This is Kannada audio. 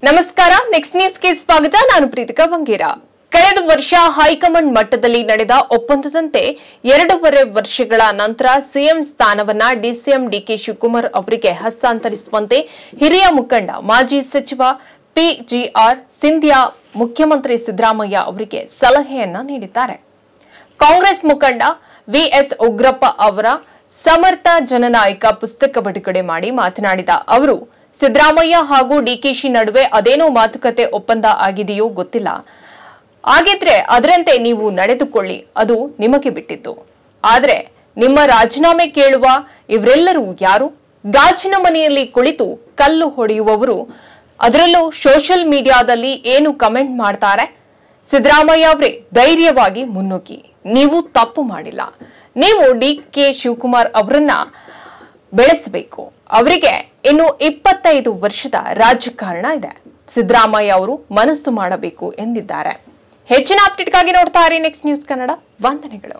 ನಮಸ್ಕಾರ, ನೆಕ್ಸ್ಟ್ ನ್ಯೂಸ್ಗೆ ಸ್ವಾಗತ. ನಾನು ಪ್ರೀತಿಕಾ ಬಂಗೇರ. ಕಳೆದ ವರ್ಷ ಹೈಕಮಾಂಡ್ ಮಟ್ಟದಲ್ಲಿ ನಡೆದ ಒಪ್ಪಂದದಂತೆ 2.5 ವರ್ಷಗಳ ನಂತರ ಸಿಎಂ ಸ್ಥಾನವನ್ನ ಡಿಸಿಎಂ ಡಿಕೆ ಶಿವಕುಮಾರ್ ಅವರಿಗೆ ಹಸ್ತಾಂತರಿಸುವಂತೆ ಹಿರಿಯ ಮುಖಂಡ ಮಾಜಿ ಸಚಿವ ಪಿಜಿಆರ್ ಸಿಂಧ್ಯಾ ಮುಖ್ಯಮಂತ್ರಿ ಸಿದ್ದರಾಮಯ್ಯ ಅವರಿಗೆ ಸಲಹೆಯನ್ನ ನೀಡಿದ್ದಾರೆ. ಕಾಂಗ್ರೆಸ್ ಮುಖಂಡ ವಿಎಸ್ ಉಗ್ರಪ್ಪ ಅವರ ಸಮರ್ಥ ಜನನಾಯಕ ಪುಸ್ತಕ ಬಿಡುಗಡೆ ಮಾಡಿ ಮಾತನಾಡಿದ ಅವರು, ಸಿದ್ದರಾಮಯ್ಯ ಹಾಗೂ ಡಿಕೆಶಿ ನಡುವೆ ಅದೇನೋ ಮಾತುಕತೆ ಒಪ್ಪಂದ ಆಗಿದೆಯೋ ಗೊತ್ತಿಲ್ಲ. ಆಗಿದ್ರೆ ಅದರಂತೆ ನೀವು ನಡೆದುಕೊಳ್ಳಿ, ಅದು ನಿಮಗೆ ಬಿಟ್ಟಿತ್ತು. ಆದರೆ ನಿಮ್ಮ ರಾಜೀನಾಮೆ ಕೇಳುವ ಇವರೆಲ್ಲರೂ ಯಾರು? ಗಾಜಿನ ಮನೆಯಲ್ಲಿ ಕುಳಿತು ಕಲ್ಲು ಹೊಡೆಯುವವರು, ಅದರಲ್ಲೂ ಸೋಷಿಯಲ್ ಮೀಡಿಯಾದಲ್ಲಿ ಏನು ಕಮೆಂಟ್ ಮಾಡ್ತಾರೆ? ಸಿದ್ದರಾಮಯ್ಯ ಅವರೇ, ಧೈರ್ಯವಾಗಿ ಮುನ್ನುಗ್ಗಿ. ನೀವು ತಪ್ಪು ಮಾಡಿಲ್ಲ. ನೀವು ಡಿಕೆ ಶಿವಕುಮಾರ್ ಅವರನ್ನ ಬೆಳೆಸಬೇಕು. ಅವರಿಗೆ ಇನ್ನು 25 ವರ್ಷದ ರಾಜಕಾರಣ ಇದೆ. ಸಿದ್ದರಾಮಯ್ಯ ಅವರು ಮನಸ್ಸು ಮಾಡಬೇಕು ಎಂದಿದ್ದಾರೆ. ಹೆಚ್ಚಿನ ಅಪ್ಡೇಟ್ಗಾಗಿ ನೋಡ್ತಾ ಇರಿ ನೆಕ್ಸ್ಟ್ ನ್ಯೂಸ್ ಕನ್ನಡ. ವಂದನೆಗಳು.